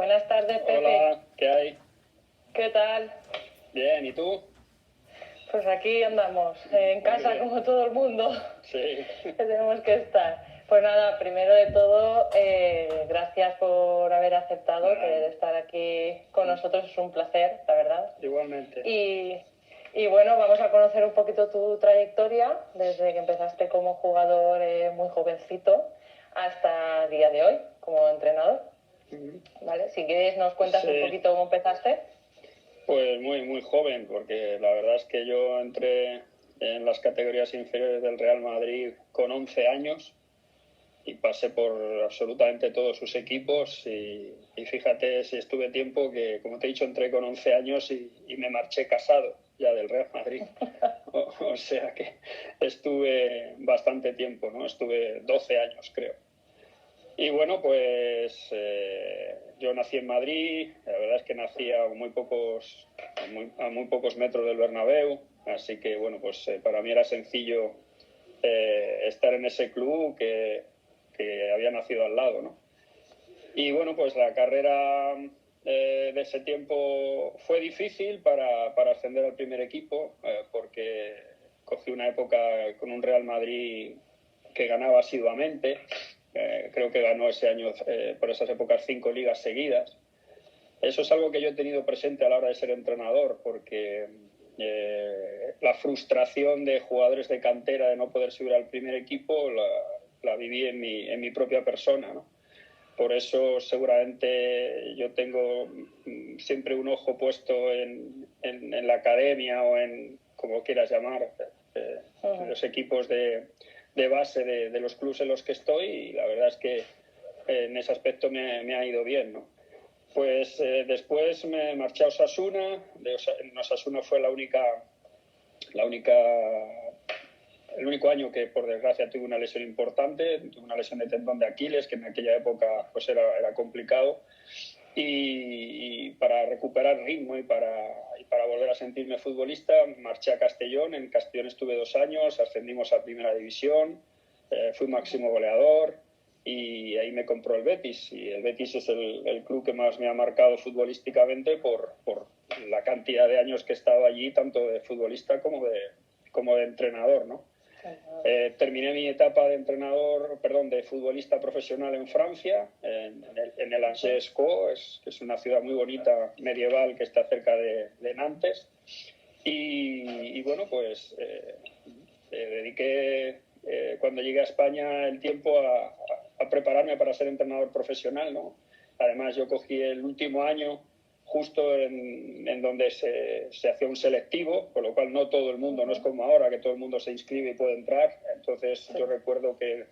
Buenas tardes, Pepe. Hola, ¿qué hay? ¿Qué tal? Bien, ¿y tú? Pues aquí andamos, en casa como todo el mundo. Sí. Que tenemos que estar. Pues nada, primero de todo, gracias por haber aceptado querer estar aquí con nosotros. Es un placer, la verdad. Igualmente. Y bueno, vamos a conocer un poquito tu trayectoria, desde que empezaste como jugador muy jovencito hasta el día de hoy como entrenador. ¿Vale? Si quieres nos cuentas un poquito cómo empezaste. Pues muy joven, porque la verdad es que yo entré en las categorías inferiores del Real Madrid con 11 años y pasé por absolutamente todos sus equipos y fíjate si estuve tiempo que, como te he dicho, entré con 11 años y me marché casado ya del Real Madrid. O sea que estuve bastante tiempo, ¿no? Estuve 12 años, creo. Y bueno, pues yo nací en Madrid, la verdad es que nací a muy pocos metros del Bernabéu, así que bueno, pues para mí era sencillo estar en ese club que había nacido al lado, ¿no? Y bueno, pues la carrera de ese tiempo fue difícil para ascender al primer equipo, porque cogí una época con un Real Madrid que ganaba asiduamente. Creo que ganó ese año, por esas épocas, 5 ligas seguidas. Eso es algo que yo he tenido presente a la hora de ser entrenador, porque la frustración de jugadores de cantera de no poder subir al primer equipo la viví en mi propia persona, ¿no? Por eso seguramente yo tengo siempre un ojo puesto en la academia o en, como quieras llamar, los equipos de base de los clubes en los que estoy, y la verdad es que en ese aspecto me ha ido bien, ¿no? Pues después me marché a Osasuna. En Osasuna fue el único año que, por desgracia, tuve una lesión importante. Tuve una lesión de tendón de Aquiles, que en aquella época pues era complicado. Y para recuperar ritmo y para volver a sentirme futbolista, marché a Castellón. En Castellón estuve 2 años, ascendimos a Primera División, fui máximo goleador y ahí me compró el Betis. Y el Betis es el club que más me ha marcado futbolísticamente por la cantidad de años que he estado allí, tanto de futbolista como de entrenador, ¿no? Terminé mi etapa de futbolista profesional en Francia, en el Angers-Co, que es una ciudad muy bonita, medieval, que está cerca de Nantes. Y bueno, pues dediqué, cuando llegué a España, el tiempo a prepararme para ser entrenador profesional, ¿no? Además, yo cogí el último año justo en donde se hacía un selectivo, con lo cual no todo el mundo, no es como ahora, que todo el mundo se inscribe y puede entrar. Entonces yo recuerdo que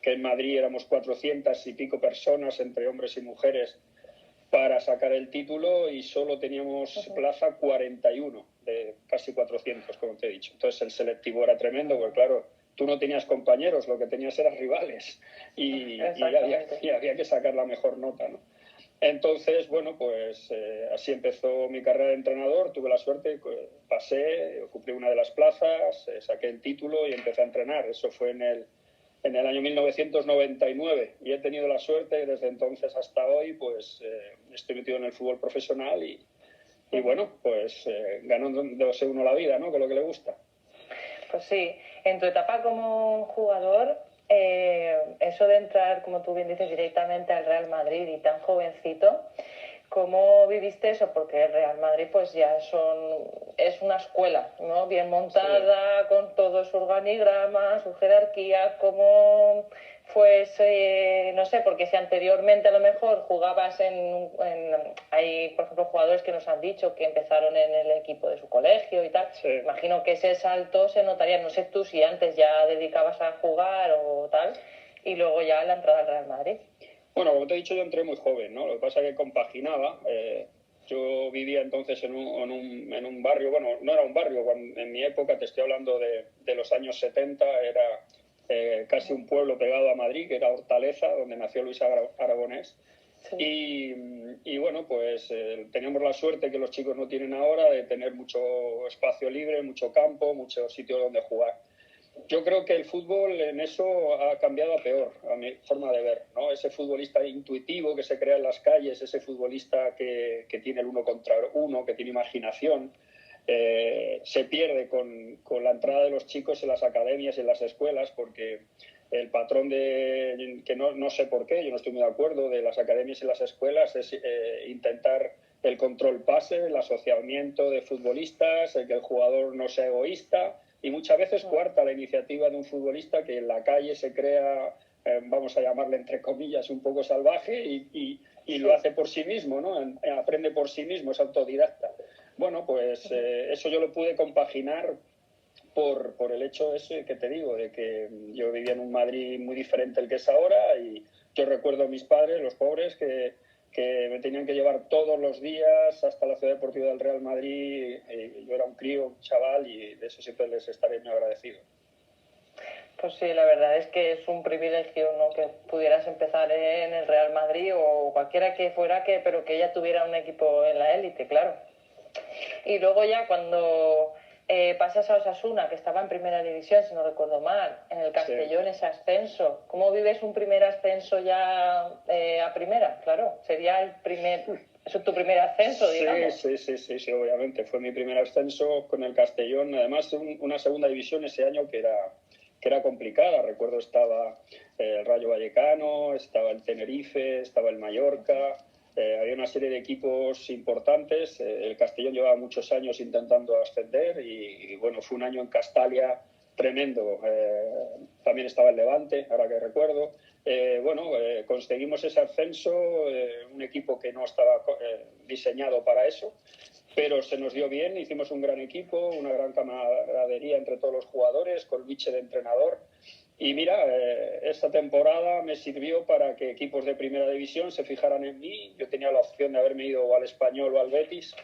en Madrid éramos 400 y pico personas, entre hombres y mujeres, para sacar el título, y solo teníamos plaza 41 de casi 400, como te he dicho. Entonces el selectivo era tremendo, porque claro, tú no tenías compañeros, lo que tenías eran rivales y había que sacar la mejor nota, ¿no? Entonces, bueno, pues así empezó mi carrera de entrenador. Tuve la suerte, pasé, ocupé una de las plazas, saqué el título y empecé a entrenar. Eso fue en el año 1999, y he tenido la suerte desde entonces hasta hoy, pues estoy metido en el fútbol profesional y bueno, pues ganándose uno la vida, ¿no? Que es lo que le gusta. Pues sí, en tu etapa como jugador, eso de entrar, como tú bien dices, directamente al Real Madrid y tan jovencito, ¿cómo viviste eso? Porque el Real Madrid pues ya es una escuela, ¿no? Bien montada, sí, con todo su organigrama, su jerarquía. ¿Cómo fue ese, no sé, porque si anteriormente a lo mejor jugabas hay, por ejemplo, jugadores que nos han dicho que empezaron en el equipo de su colegio y tal, sí, imagino que ese salto se notaría, no sé tú si antes ya dedicabas a jugar o tal, y luego ya la entrada al Real Madrid. Bueno, como te he dicho, yo entré muy joven, ¿no? Lo que pasa es que compaginaba. Yo vivía entonces en un barrio, bueno, no era un barrio, en mi época, te estoy hablando de los años 70, era casi un pueblo pegado a Madrid, que era Hortaleza, donde nació Luis Aragonés. Sí. Y bueno, pues teníamos la suerte que los chicos no tienen ahora, de tener mucho espacio libre, mucho campo, muchos sitios donde jugar. Yo creo que el fútbol en eso ha cambiado a peor, a mi forma de ver, ¿no? Ese futbolista intuitivo que se crea en las calles, ese futbolista que tiene el uno contra uno, que tiene imaginación, se pierde con la entrada de los chicos en las academias y en las escuelas, porque el patrón que no sé por qué, yo no estoy muy de acuerdo, de las academias y las escuelas es intentar el control pase, el asociamiento de futbolistas, el que el jugador no sea egoísta, y muchas veces coarta la iniciativa de un futbolista que en la calle se crea, vamos a llamarle entre comillas, un poco salvaje y lo hace por sí mismo, ¿no? Aprende por sí mismo, es autodidacta. Bueno, pues eso yo lo pude compaginar por el hecho ese que te digo, de que yo vivía en un Madrid muy diferente al que es ahora, y yo recuerdo a mis padres, los pobres, que me tenían que llevar todos los días hasta la Ciudad Deportiva del Real Madrid. Yo era un crío, un chaval, y de eso siempre les estaré muy agradecido. Pues sí, la verdad es que es un privilegio, ¿no? Que pudieras empezar en el Real Madrid o cualquiera que fuera, pero que ella tuviera un equipo en la élite, claro. Y luego ya cuando pasas a Osasuna, que estaba en primera división, si no recuerdo mal, en el Castellón, sí, ese ascenso. ¿Cómo vives un primer ascenso ya a primera? Claro, sería el primer... ¿Eso es tu primer ascenso, digamos? Sí, obviamente. Fue mi primer ascenso con el Castellón. Además, una segunda división ese año que era complicada. Recuerdo estaba el Rayo Vallecano, estaba el Tenerife, estaba el Mallorca. Había una serie de equipos importantes. El Castellón llevaba muchos años intentando ascender y bueno, fue un año en Castalia tremendo. También estaba el Levante, ahora que recuerdo. Conseguimos ese ascenso, un equipo que no estaba diseñado para eso, pero se nos dio bien, hicimos un gran equipo, una gran camaradería entre todos los jugadores, con Luche de entrenador. Y mira, esta temporada me sirvió para que equipos de primera división se fijaran en mí. Yo tenía la opción de haberme ido al Español o al Betis,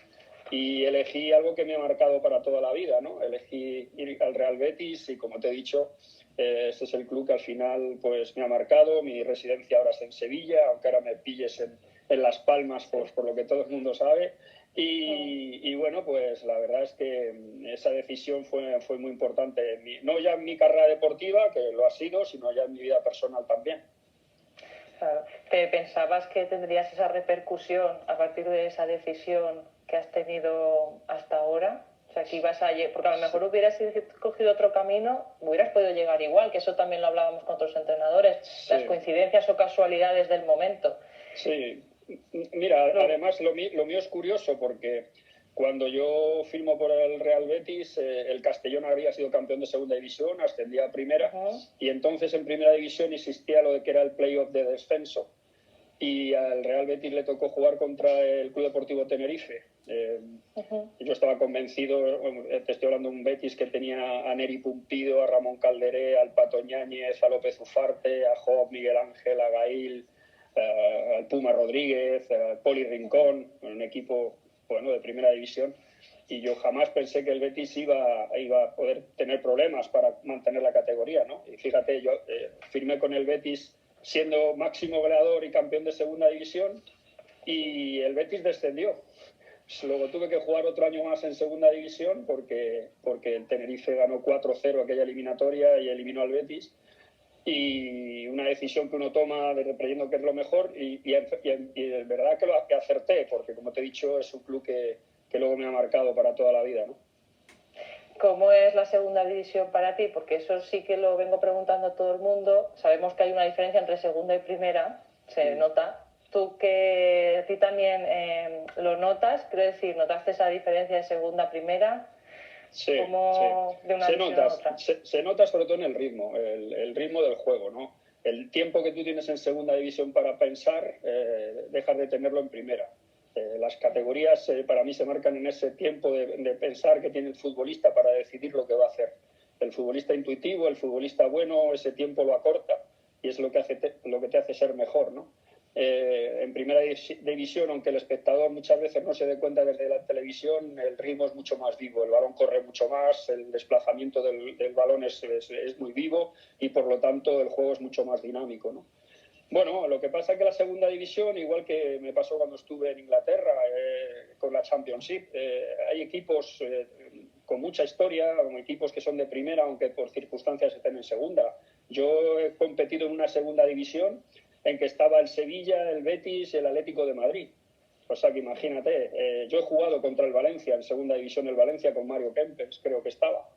y elegí algo que me ha marcado para toda la vida, ¿no? Elegí ir al Real Betis y, como te he dicho, este es el club que al final pues me ha marcado. Mi residencia ahora es en Sevilla, aunque ahora me pilles en Las Palmas, pues, por lo que todo el mundo sabe. Y bueno, pues la verdad es que esa decisión fue muy importante, no ya en mi carrera deportiva, que lo ha sido, sino ya en mi vida personal también. Claro. ¿Te pensabas que tendrías esa repercusión a partir de esa decisión que has tenido hasta ahora? O sea, que ibas a... Porque a lo mejor hubieras cogido otro camino, hubieras podido llegar igual, que eso también lo hablábamos con otros entrenadores, sí, las coincidencias o casualidades del momento. Sí, mira, además lo mío es curioso, porque cuando yo firmo por el Real Betis, el Castellón había sido campeón de segunda división, ascendía a primera, y entonces en primera división existía lo de que era el playoff de descenso, y al Real Betis le tocó jugar contra el Club Deportivo Tenerife. Yo estaba convencido, te estoy hablando de un Betis que tenía a Neri Pumpido, a Ramón Calderé, al Pato Ñáñez, a López Ufarte, a Job, Miguel Ángel, a Gail, al Puma Rodríguez, al Poli Rincón, un equipo de primera división. Y yo jamás pensé que el Betis iba a poder tener problemas para mantener la categoría, ¿no? Y fíjate, yo firmé con el Betis siendo máximo goleador y campeón de segunda división, y el Betis descendió. Luego tuve que jugar otro año más en segunda división porque el Tenerife ganó 4-0 aquella eliminatoria y eliminó al Betis. Y una decisión que uno toma creyendo que es lo mejor, y es verdad que acerté, porque, como te he dicho, es un club que luego me ha marcado para toda la vida, ¿no? ¿Cómo es la segunda división para ti? Porque eso sí que lo vengo preguntando a todo el mundo. Sabemos que hay una diferencia entre segunda y primera, se nota. ¿Tú que a ti también lo notas? Quiero decir, ¿notaste esa diferencia de segunda a primera? Sí, ¿Cómo de una división a otra? Se nota sobre todo en el ritmo, el ritmo del juego, ¿no? El tiempo que tú tienes en segunda división para pensar, dejas de tenerlo en primera. Las categorías para mí se marcan en ese tiempo de pensar que tiene el futbolista para decidir lo que va a hacer. El futbolista intuitivo, el futbolista bueno, ese tiempo lo acorta, y es lo que te hace ser mejor, ¿no? En primera división, aunque el espectador muchas veces no se dé cuenta desde la televisión, el ritmo es mucho más vivo, el balón corre mucho más, el desplazamiento del balón es muy vivo, y por lo tanto el juego es mucho más dinámico, ¿no? Bueno, lo que pasa es que la segunda división, igual que me pasó cuando estuve en Inglaterra con la Championship, hay equipos con mucha historia, como equipos que son de primera, aunque por circunstancias estén en segunda. Yo he competido en una segunda división en que estaba el Sevilla, el Betis y el Atlético de Madrid. O sea que imagínate, yo he jugado contra el Valencia, en segunda división el Valencia con Mario Kempes, creo que estaba.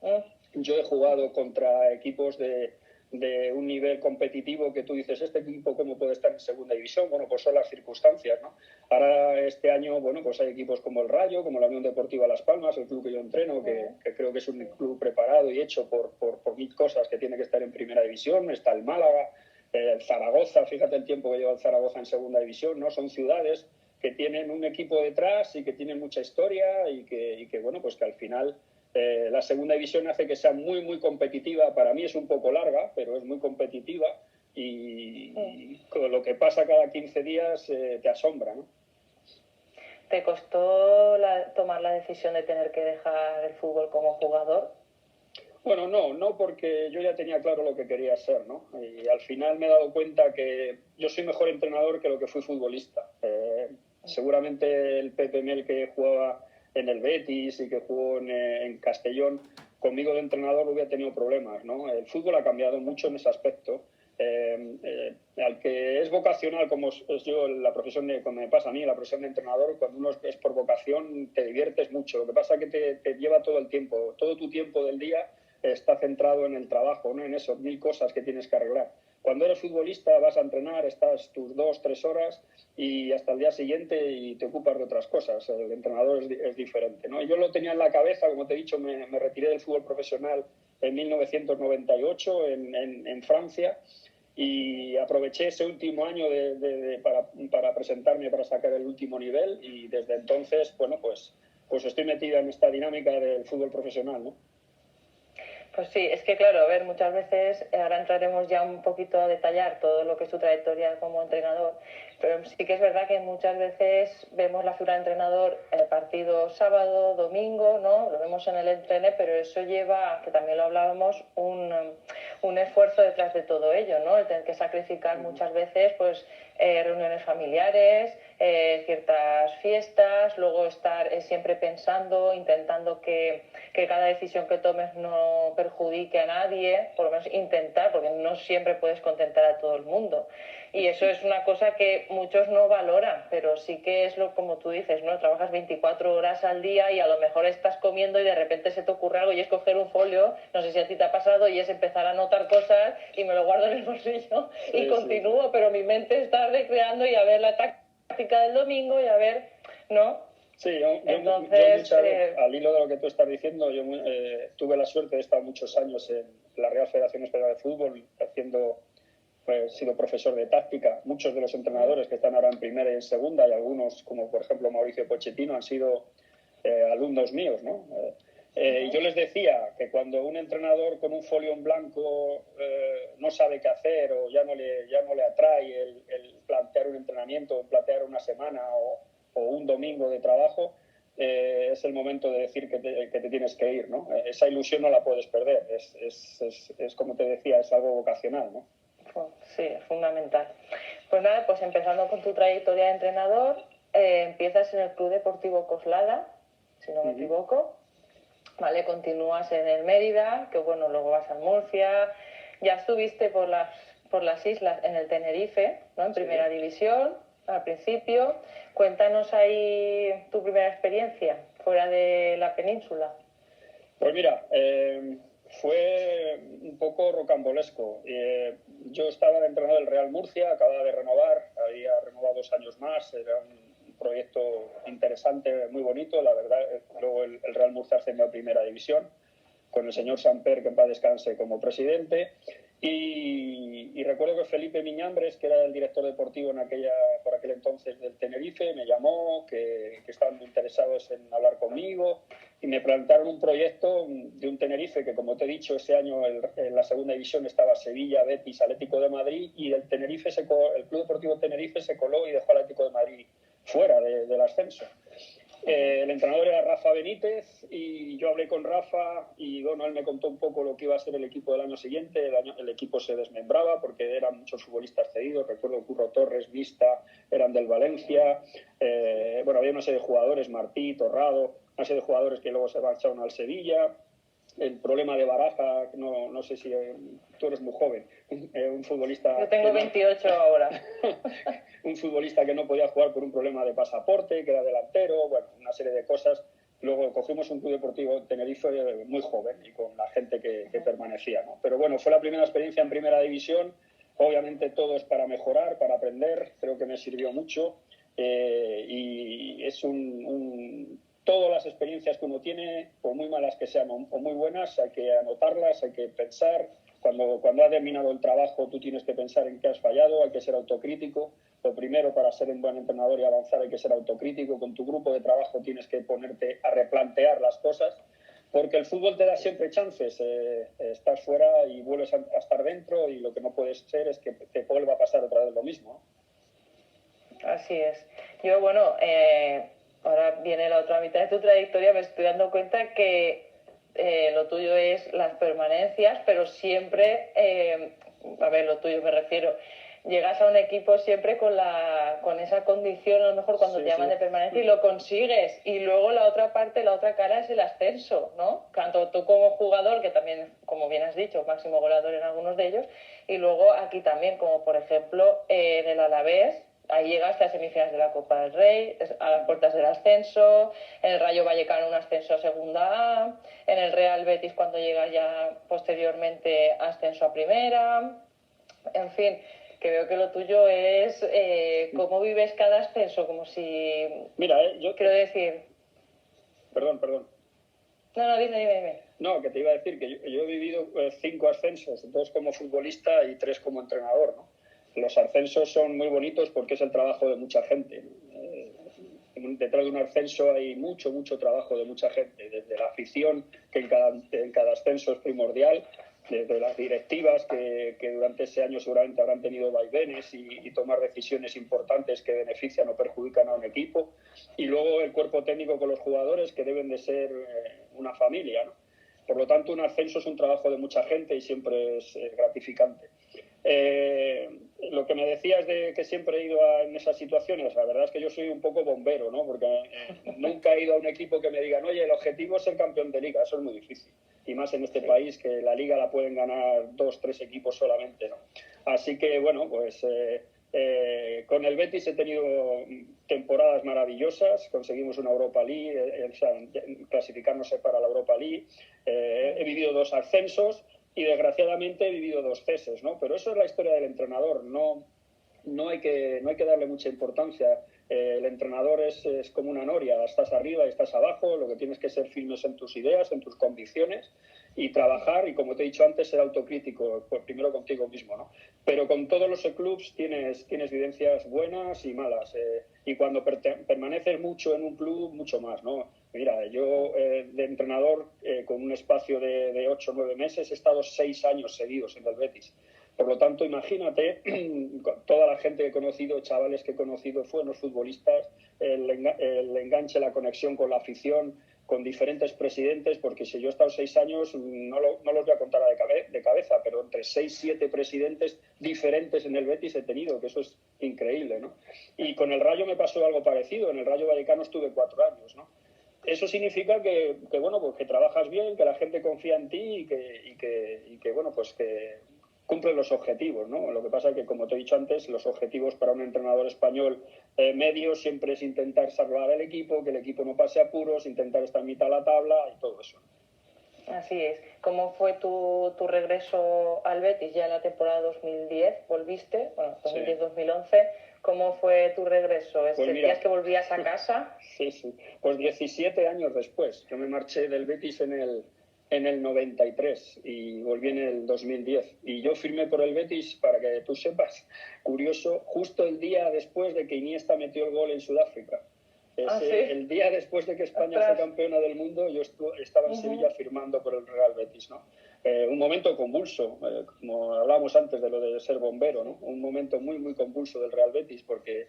Yo he jugado contra equipos de un nivel competitivo que tú dices, ¿este equipo cómo puede estar en segunda división? Bueno, pues son las circunstancias, ¿no? Ahora este año, bueno, pues hay equipos como el Rayo, como la Unión Deportiva Las Palmas, el club que yo entreno, que creo que es un club preparado y hecho por mil cosas que tiene que estar en primera división. Está el Málaga, el Zaragoza, fíjate el tiempo que lleva el Zaragoza en segunda división, ¿no? Son ciudades que tienen un equipo detrás y que tienen mucha historia y que bueno, pues que al final la segunda división hace que sea muy, muy competitiva. Para mí es un poco larga, pero es muy competitiva y con lo que pasa cada 15 días te asombra, ¿no? ¿Te costó tomar la decisión de tener que dejar el fútbol como jugador? Bueno, no, porque yo ya tenía claro lo que quería ser, ¿no? Y al final me he dado cuenta que yo soy mejor entrenador que lo que fui futbolista. Seguramente el Pepe Mel, que jugaba en el Betis y que jugó en Castellón, conmigo de entrenador no hubiera tenido problemas, ¿no? El fútbol ha cambiado mucho en ese aspecto. Al que es vocacional, como es yo, la profesión como me pasa a mí, la profesión de entrenador, cuando uno es por vocación te diviertes mucho. Lo que pasa es que te lleva todo el tiempo, todo tu tiempo del día está centrado en el trabajo, ¿no? En eso, mil cosas que tienes que arreglar. Cuando eres futbolista vas a entrenar, estás tus 2-3 horas y hasta el día siguiente y te ocupas de otras cosas. El entrenador es diferente, ¿no? Yo lo tenía en la cabeza, como te he dicho, me retiré del fútbol profesional en 1998 en Francia y aproveché ese último año para presentarme, para sacar el último nivel y desde entonces, bueno, pues estoy metida en esta dinámica del fútbol profesional, ¿no? Pues sí, es que claro, a ver, muchas veces, ahora entraremos ya un poquito a detallar todo lo que es tu trayectoria como entrenador, pero sí que es verdad que muchas veces vemos la figura de entrenador partido sábado, domingo, ¿no? Lo vemos en el entrene, pero eso lleva, que también lo hablábamos, un esfuerzo detrás de todo ello, ¿no? El tener que sacrificar muchas veces, pues, reuniones familiares, ciertas fiestas, luego estar siempre pensando, intentando que cada decisión que tomes no perjudique a nadie, por lo menos intentar, porque no siempre puedes contentar a todo el mundo. Y eso es una cosa que muchos no valoran, pero sí que es lo como tú dices, ¿no? Trabajas 24 horas al día y a lo mejor estás comiendo y de repente se te ocurre algo y es coger un folio, no sé si a ti te ha pasado, y es empezar a anotar cosas y me lo guardo en el bolsillo y continúo, pero mi mente está recreando y a ver la táctica del domingo y a ver, ¿no? Sí, entonces, al hilo de lo que tú estás diciendo, yo tuve la suerte de estar muchos años en la Real Federación Española de Fútbol he sido profesor de táctica. Muchos de los entrenadores que están ahora en primera y en segunda, y algunos, como por ejemplo Mauricio Pochettino, han sido alumnos míos, ¿no? Yo les decía que cuando un entrenador con un folio en blanco no sabe qué hacer o ya no le atrae el plantear un entrenamiento, plantear una semana o un domingo de trabajo, es el momento de decir que te tienes que ir, ¿no? Esa ilusión no la puedes perder, es como te decía, es algo vocacional, ¿no? Sí, es fundamental. Pues nada, pues empezando con tu trayectoria de entrenador, empiezas en el Club Deportivo Coslada, si no me equivoco, ¿vale? Continúas en el Mérida, que bueno, luego vas al Murcia, ya estuviste por las islas en el Tenerife, ¿no? En primera división, al principio. Cuéntanos ahí tu primera experiencia fuera de la península. Pues mira, fue un poco rocambolesco. Yo estaba de entrenador del Real Murcia, acababa de renovar, había renovado 2 años más, era un proyecto interesante, muy bonito, la verdad. Luego el Real Murcia ascendió a primera división, con el señor Samper, que en paz descanse, como presidente. Y recuerdo que Felipe Miñambres, que era el director deportivo por aquel entonces del Tenerife, me llamó, que estaban muy interesados en hablar conmigo y me plantearon un proyecto de un Tenerife que, como te he dicho, ese año en la segunda división estaba Sevilla, Betis, Atlético de Madrid, y el Club Deportivo Tenerife se coló y dejó al Atlético de Madrid fuera del ascenso. El entrenador era Rafa Benítez y yo hablé con Rafa y bueno, él me contó un poco lo que iba a ser el equipo del año siguiente. El equipo se desmembraba porque eran muchos futbolistas cedidos. Recuerdo Curro Torres, Vista, eran del Valencia. Bueno, había una serie de jugadores, Martí, Torrado, una serie de jugadores que luego se marcharon al Sevilla. El problema de Baraja, no sé si tú eres muy joven, un futbolista... Yo tengo 28 ahora. Un futbolista que no podía jugar por un problema de pasaporte, que era delantero, bueno, una serie de cosas. Luego cogimos un club deportivo Tenerife muy joven y con la gente que permanecía, ¿no? Pero bueno, fue la primera experiencia en primera división. Obviamente todo es para mejorar, para aprender, creo que me sirvió mucho y es todas las experiencias que uno tiene, por muy malas que sean o muy buenas, hay que anotarlas, hay que pensar. Cuando ha terminado el trabajo, tú tienes que pensar en qué has fallado, hay que ser autocrítico. Lo primero, para ser un buen entrenador y avanzar, hay que ser autocrítico. Con tu grupo de trabajo tienes que ponerte a replantear las cosas, porque el fútbol te da siempre chances. Estás fuera y vuelves a estar dentro y lo que no puedes ser es que te vuelva a pasar otra vez lo mismo. Así es. Yo, bueno... ahora viene la otra mitad de tu trayectoria, me estoy dando cuenta que lo tuyo es las permanencias, pero siempre, a ver, lo tuyo me refiero, llegas a un equipo siempre con esa condición, a lo mejor cuando te llaman de permanencia y lo consigues. Y luego la otra parte, la otra cara es el ascenso, ¿no? Tanto tú como jugador, que también, como bien has dicho, máximo goleador en algunos de ellos, y luego aquí también, como por ejemplo en el Alavés. Ahí llegaste a semifinales de la Copa del Rey, a las puertas del ascenso, en el Rayo Vallecano un ascenso a Segunda A, en el Real Betis cuando llegas ya posteriormente ascenso a Primera. En fin, que veo que lo tuyo es cómo vives cada ascenso, como si... Mira, yo... Quiero decir... Perdón. No, dime. No, que te iba a decir que yo he vivido 5 ascensos, 2 como futbolista y 3 como entrenador, ¿no? Los ascensos son muy bonitos porque es el trabajo de mucha gente. Detrás de un ascenso hay mucho trabajo de mucha gente, desde la afición, que en cada ascenso es primordial, desde las directivas, que durante ese año seguramente habrán tenido vaivenes y tomar decisiones importantes que benefician o perjudican a un equipo, y luego el cuerpo técnico con los jugadores, que deben de ser una familia, ¿no? Por lo tanto, un ascenso es un trabajo de mucha gente y siempre es gratificante. Lo que me decías de que siempre he ido en esas situaciones, la verdad es que yo soy un poco bombero, ¿no? Porque nunca he ido a un equipo que me digan, oye, el objetivo es ser campeón de liga, eso es muy difícil. Y más en este país, que la liga la pueden ganar 2, 3 equipos solamente, ¿no? Así que, bueno, pues con el Betis he tenido temporadas maravillosas, conseguimos una Europa League, clasificarnos para la Europa League, he vivido 2 ascensos, y desgraciadamente he vivido 2 ceses, ¿no? Pero eso es la historia del entrenador, no hay que darle mucha importancia. El entrenador es como una noria, estás arriba y estás abajo, lo que tienes que ser firmes en tus ideas, en tus convicciones y trabajar, y como te he dicho antes, ser autocrítico, pues primero contigo mismo, ¿no? Pero con todos los clubs tienes vivencias buenas y malas, y cuando permaneces mucho en un club, mucho más, ¿no? Mira, yo de entrenador, con un espacio de 8 o 9 meses, he estado 6 años seguidos en el Betis. Por lo tanto, imagínate toda la gente que he conocido, chavales que he conocido, buenos futbolistas, el enganche, la conexión con la afición, con diferentes presidentes, porque si yo he estado 6 años, no los voy a contar de cabeza, pero entre 6, 7 presidentes diferentes en el Betis he tenido, que eso es increíble, ¿no? Y con el Rayo me pasó algo parecido, en el Rayo Vallecano estuve 4 años, ¿no? Eso significa que bueno, pues que trabajas bien, que la gente confía en ti y que bueno, pues que cumplen los objetivos, ¿no? Lo que pasa es que, como te he dicho antes, los objetivos para un entrenador español medio siempre es intentar salvar al equipo, que el equipo no pase apuros, intentar estar en mitad de la tabla y todo eso. Así es. ¿Cómo fue tu regreso al Betis ya en la temporada 2010? ¿Volviste? Bueno, 2010-2011. Sí. ¿Cómo fue tu regreso? ¿Sentías que volvías a casa? Sí. Pues 17 años después. Yo me marché del Betis en el 93 y volví en el 2010. Y yo firmé por el Betis, para que tú sepas, curioso, justo el día después de que Iniesta metió el gol en Sudáfrica. ¿Sí? El día después de que España fue campeona del mundo, yo estaba en Sevilla firmando por el Real Betis, ¿no? un momento convulso, como hablábamos antes de lo de ser bombero, ¿no? Un momento muy, muy convulso del Real Betis, porque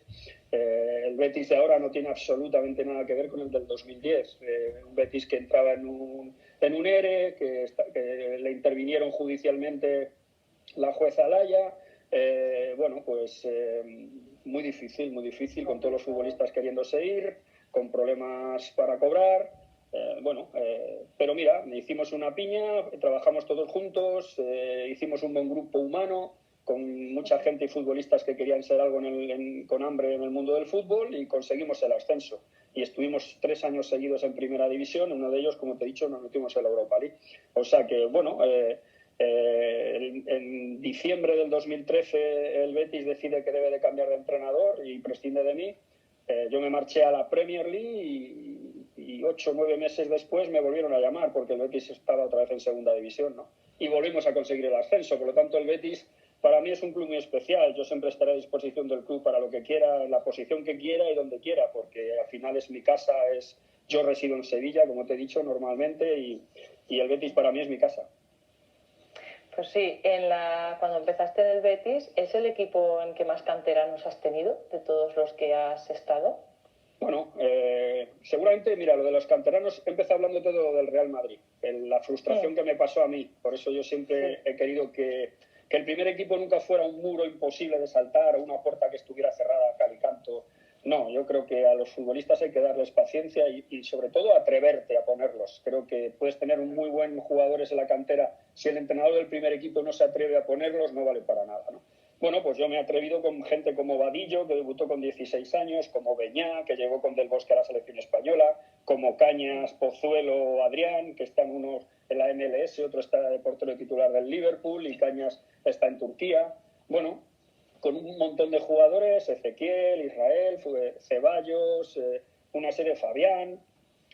el Betis de ahora no tiene absolutamente nada que ver con el del 2010. Un Betis que entraba en un ERE, que le intervinieron judicialmente la jueza Laya. Bueno, pues muy difícil, con todos los futbolistas queriéndose ir, con problemas para cobrar. Pero mira, hicimos una piña, trabajamos todos juntos, hicimos un buen grupo humano, con mucha gente y futbolistas que querían ser algo con hambre en el mundo del fútbol, y conseguimos el ascenso. Y estuvimos 3 años seguidos en primera división, uno de ellos, como te he dicho, nos metimos en la Europa League. O sea que, bueno, en diciembre del 2013 el Betis decide que debe de cambiar de entrenador y prescinde de mí. Yo me marché a la Premier League y 8 o 9 meses después me volvieron a llamar porque el Betis estaba otra vez en segunda división, ¿no? Y volvimos a conseguir el ascenso. Por lo tanto, el Betis para mí es un club muy especial. Yo siempre estaré a disposición del club para lo que quiera, en la posición que quiera y donde quiera, porque al final es mi casa. Yo resido en Sevilla, como te he dicho, normalmente, y el Betis para mí es mi casa. Pues sí, cuando empezaste en el Betis, ¿es el equipo en que más canteranos has tenido de todos los que has estado? Bueno, seguramente, mira, lo de los canteranos, empecé hablando todo del Real Madrid, la frustración que me pasó a mí. Por eso yo siempre he querido que el primer equipo nunca fuera un muro imposible de saltar o una puerta que estuviera cerrada a cal y canto. No, yo creo que a los futbolistas hay que darles paciencia y sobre todo atreverte a ponerlos. Creo que puedes tener un muy buen jugadores en la cantera. Si el entrenador del primer equipo no se atreve a ponerlos, no vale para nada, ¿no? Bueno, pues yo me he atrevido con gente como Vadillo, que debutó con 16 años, como Beñá, que llegó con Del Bosque a la selección española, como Cañas, Pozuelo, Adrián, que están unos en la MLS, otro está de portero titular del Liverpool y Cañas está en Turquía. Bueno, con un montón de jugadores, Ezequiel, Israel, Ceballos, una serie de Fabián,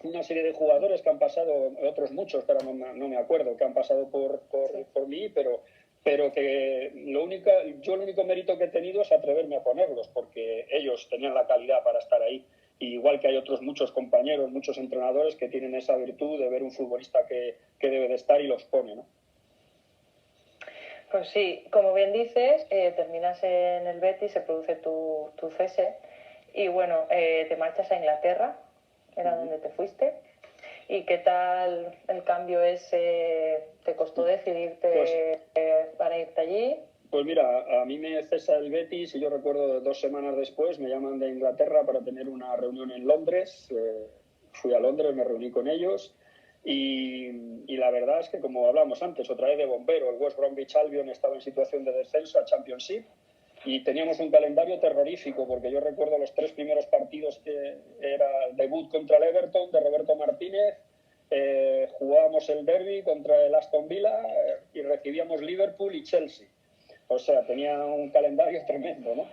una serie de jugadores que han pasado, otros muchos, que ahora no me acuerdo, que han pasado por mí, pero que el único mérito que he tenido es atreverme a ponerlos, porque ellos tenían la calidad para estar ahí. Y igual que hay otros muchos compañeros, muchos entrenadores que tienen esa virtud de ver un futbolista que debe de estar y los pone, ¿no? Pues sí, como bien dices, terminas en el Betis, se produce tu cese y bueno, te marchas a Inglaterra, era donde te fuiste. ¿Y qué tal el cambio ese? ¿Te costó decidirte para irte allí? Pues mira, a mí me cesa el Betis y yo recuerdo 2 semanas después me llaman de Inglaterra para tener una reunión en Londres. Fui a Londres, me reuní con ellos y la verdad es que, como hablamos antes, otra vez de bombero, el West Bromwich Albion estaba en situación de descenso a Championship y teníamos un calendario terrorífico, porque yo recuerdo los 3 primeros partidos que era el debut contra el Everton de Roberto Martínez, jugábamos el derby contra el Aston Villa y recibíamos Liverpool y Chelsea. O sea, tenía un calendario tremendo, ¿no?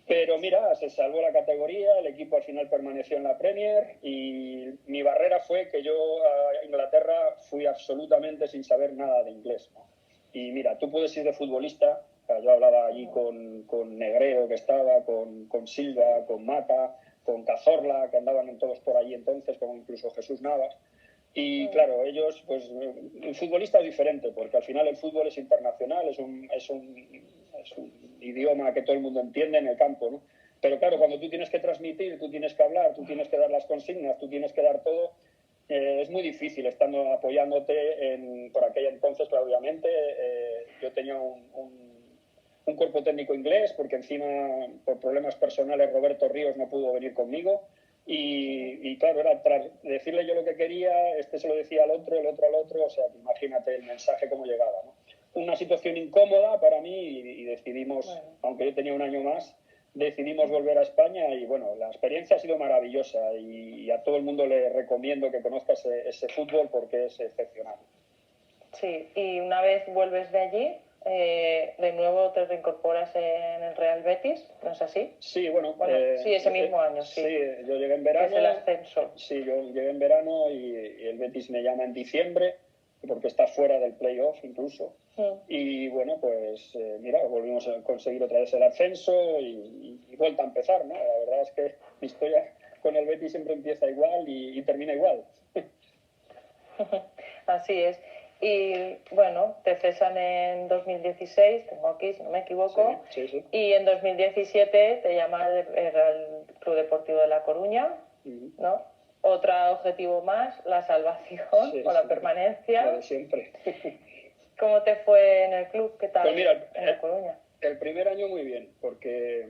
Pero mira, se salvó la categoría, el equipo al final permaneció en la Premier y mi barrera fue que yo a Inglaterra fui absolutamente sin saber nada de inglés, ¿no? Y mira, tú puedes ir de futbolista, yo hablaba allí con Negreo que estaba, con Silva, con Mata, con Cazorla, que andaban todos por allí entonces, como incluso Jesús Navas. Y claro, ellos, pues el futbolista es diferente, porque al final el fútbol es internacional, es un idioma que todo el mundo entiende en el campo, ¿no? Pero claro, cuando tú tienes que transmitir, tú tienes que hablar, tú tienes que dar las consignas, tú tienes que dar todo, es muy difícil estando apoyándote por aquella entonces, claro, obviamente. Yo tenía un cuerpo técnico inglés, porque encima, por problemas personales, Roberto Ríos no pudo venir conmigo. Y claro, era decirle yo lo que quería, este se lo decía al otro, el otro al otro, o sea, imagínate el mensaje cómo llegaba, ¿no? Una situación incómoda para mí y decidimos, aunque yo tenía un año más, decidimos volver a España y bueno, la experiencia ha sido maravillosa y a todo el mundo le recomiendo que conozca ese fútbol porque es excepcional. Sí, y una vez vuelves de allí, de nuevo te reincorporas en el Real Betis, ¿no es así? Sí, bueno, sí, ese mismo año, sí. Sí, yo llegué en verano. Es el ascenso. Sí, yo llegué en verano y el Betis me llama en diciembre, porque está fuera del playoff incluso. Y bueno, pues mira, volvimos a conseguir otra vez el ascenso y vuelta a empezar, ¿no? La verdad es que mi historia con el Betis siempre empieza igual y termina igual. Así es. Y bueno, te cesan en 2016, tengo aquí, si no me equivoco, sí, sí. Y en 2017 te llama el Real Club Deportivo de La Coruña, ¿no? Otro objetivo más, la salvación o la permanencia. La de siempre. ¿Cómo te fue en el club? ¿Qué tal Pues mira, en La Coruña? El primer año muy bien, porque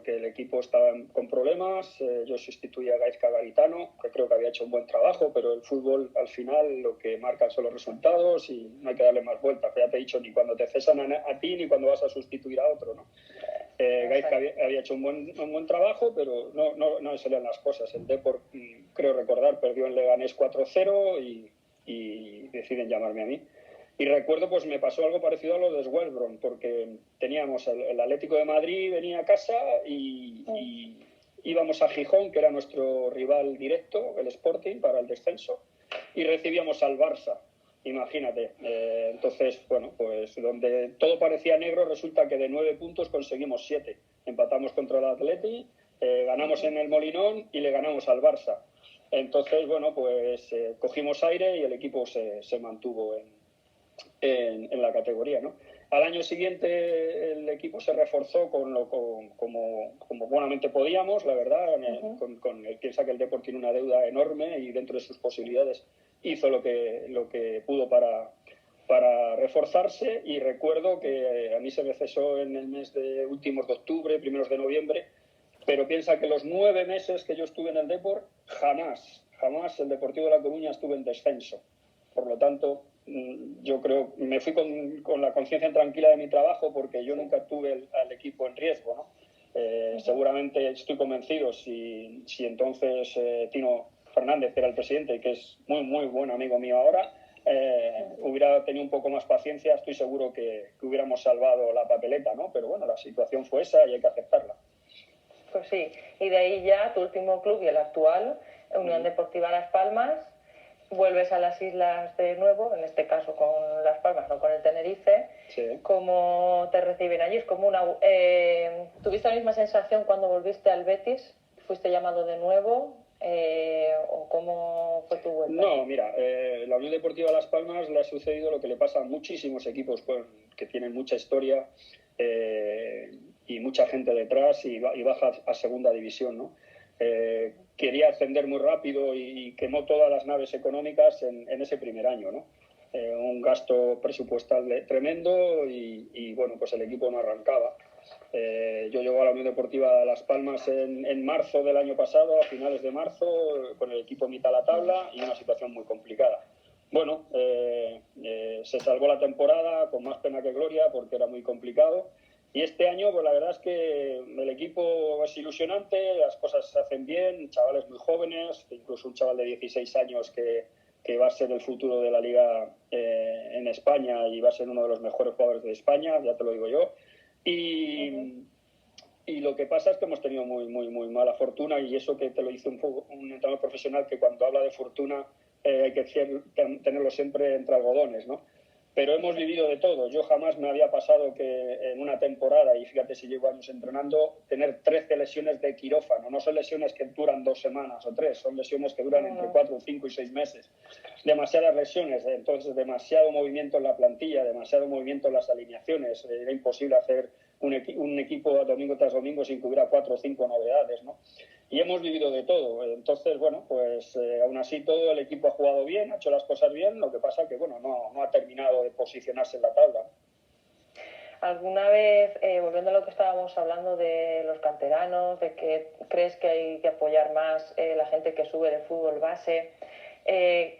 el equipo estaba con problemas. Yo sustituí a Gaizka Garitano, que creo que había hecho un buen trabajo, pero el fútbol al final lo que marcan son los resultados y no hay que darle más vueltas. Ya te he dicho, ni cuando te cesan a ti ni cuando vas a sustituir a otro, ¿no? Gaizka había hecho un buen trabajo, pero no salían las cosas. El Depor, creo recordar, perdió en Leganés 4-0 y deciden llamarme a mí. Y recuerdo, pues me pasó algo parecido a lo de West Brom, porque teníamos el Atlético de Madrid venía a casa y íbamos a Gijón, que era nuestro rival directo, el Sporting, para el descenso, y recibíamos al Barça. Imagínate. Entonces, bueno, pues donde todo parecía negro, resulta que de 9 puntos conseguimos 7. Empatamos contra el Atleti, ganamos en el Molinón y le ganamos al Barça. Entonces, bueno, pues cogimos aire y el equipo se mantuvo en la categoría, ¿no? Al año siguiente el equipo se reforzó como buenamente podíamos, la verdad. Piensa que el Depor tiene una deuda enorme y dentro de sus posibilidades hizo lo que pudo para reforzarse. Y recuerdo que a mí se me cesó en el mes de últimos de octubre, primeros de noviembre, pero piensa que los 9 meses que yo estuve en el Depor, jamás el Deportivo de La Coruña estuvo en descenso. Por lo tanto, yo creo, me fui con la conciencia tranquila de mi trabajo porque yo nunca tuve al equipo en riesgo, ¿no? Seguramente estoy convencido si entonces Tino Fernández, que era el presidente y que es muy buen amigo mío ahora, hubiera tenido un poco más paciencia, estoy seguro que hubiéramos salvado la papeleta, ¿no? Pero bueno, la situación fue esa y hay que aceptarla. Pues sí, y de ahí ya tu último club y el actual, Unión Deportiva Las Palmas. Vuelves a las islas de nuevo, en este caso con Las Palmas, no con el Tenerife. Sí. ¿Cómo te reciben allí? Es como una... ¿Tuviste la misma sensación cuando volviste al Betis? ¿Fuiste llamado de nuevo? ¿O cómo fue tu vuelta? No, mira, la Unión Deportiva Las Palmas le ha sucedido lo que le pasa a muchísimos equipos que tienen mucha historia y mucha gente detrás y baja a segunda división, ¿no? Quería ascender muy rápido y quemó todas las naves económicas en ese primer año, ¿no? Un gasto presupuestal tremendo y bueno, pues el equipo no arrancaba. Yo llego a la Unión Deportiva Las Palmas en marzo del año pasado, a finales de marzo, con el equipo mitad a la tabla y una situación muy complicada. Bueno, se salvó la temporada con más pena que gloria porque era muy complicado. Y este año, pues la verdad es que el equipo es ilusionante, las cosas se hacen bien, chavales muy jóvenes, incluso un chaval de 16 años que va a ser el futuro de la Liga en España y va a ser uno de los mejores jugadores de España, ya te lo digo yo. Y lo que pasa es que hemos tenido muy mala fortuna, y eso que te lo dice un entrenador profesional, que cuando habla de fortuna hay que tenerlo siempre entre algodones, ¿no? Pero hemos vivido de todo. Yo jamás me había pasado que en una temporada, y fíjate si llevo años entrenando, tener 13 lesiones de quirófano. No son lesiones que duran 2 semanas o 3, son lesiones que duran entre 4, 5 y 6 meses. Demasiadas lesiones, entonces demasiado movimiento en la plantilla, demasiado movimiento en las alineaciones. Era imposible hacer un equipo domingo tras domingo sin que hubiera 4 o 5 novedades, ¿no? Y hemos vivido de todo. Entonces, bueno, pues aún así todo el equipo ha jugado bien, ha hecho las cosas bien, lo que pasa que, bueno, no ha terminado de posicionarse en la tabla. ¿Alguna vez, volviendo a lo que estábamos hablando de los canteranos, de que crees que hay que apoyar más la gente que sube de fútbol base, ¿qué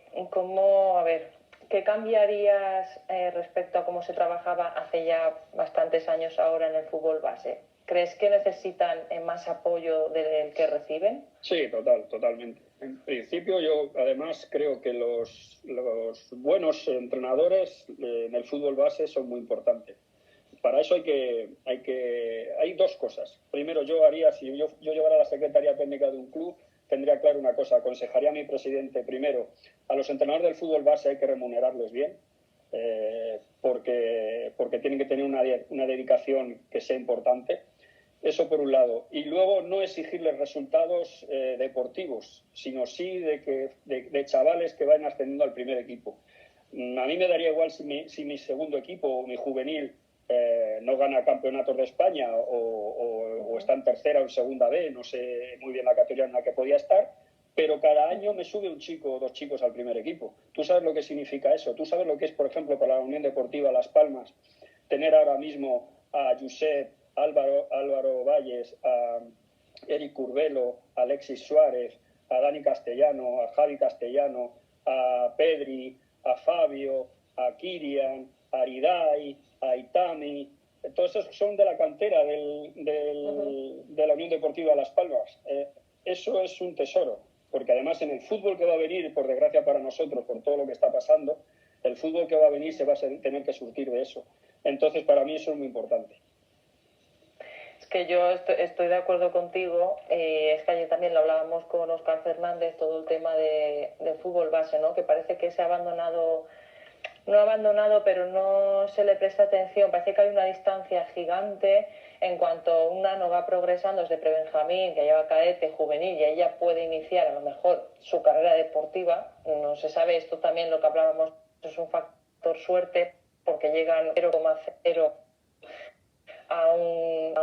cambiarías respecto a cómo se trabajaba hace ya bastantes años ahora en el fútbol base? ¿Crees que necesitan más apoyo del que reciben? Sí, totalmente. En principio yo además creo que los buenos entrenadores en el fútbol base son muy importantes. Para eso hay 2 cosas. Primero, si yo llevara la Secretaría Técnica de un club, tendría claro una cosa: aconsejaría a mi presidente, primero, a los entrenadores del fútbol base hay que remunerarlos bien, porque tienen que tener una dedicación que sea importante. Eso por un lado. Y luego no exigirles resultados deportivos, sino sí de chavales que vayan ascendiendo al primer equipo. A mí me daría igual si mi segundo equipo, mi juvenil, no gana campeonatos de España o está en tercera o en segunda B, no sé muy bien la categoría en la que podía estar, pero cada año me sube un chico o dos chicos al primer equipo. ¿Tú sabes lo que significa eso? ¿Tú sabes lo que es, por ejemplo, para la Unión Deportiva Las Palmas, tener ahora mismo a Josep, Álvaro Valles, a Eric Curbelo, a Alexis Suárez, a Dani Castellano, a Javi Castellano, a Pedri, a Fabio, a Kirian, a Aridai, a Itami? Todos esos son de la cantera de la Unión Deportiva Las Palmas. Eso es un tesoro, porque además en el fútbol que va a venir, por desgracia para nosotros, por todo lo que está pasando, el fútbol que va a venir se va a tener que surtir de eso. Entonces, para mí eso es muy importante. Es que yo estoy de acuerdo contigo. Es que ayer también lo hablábamos con Óscar Fernández, todo el tema del fútbol base, ¿no? Que parece que se ha abandonado, no abandonado, pero no se le presta atención. Parece que hay una distancia gigante en cuanto una no va progresando desde prebenjamín, que lleva cadete, juvenil, y ella puede iniciar a lo mejor su carrera deportiva. No se sabe, esto también lo que hablábamos, es un factor suerte, porque llegan 0,0 a un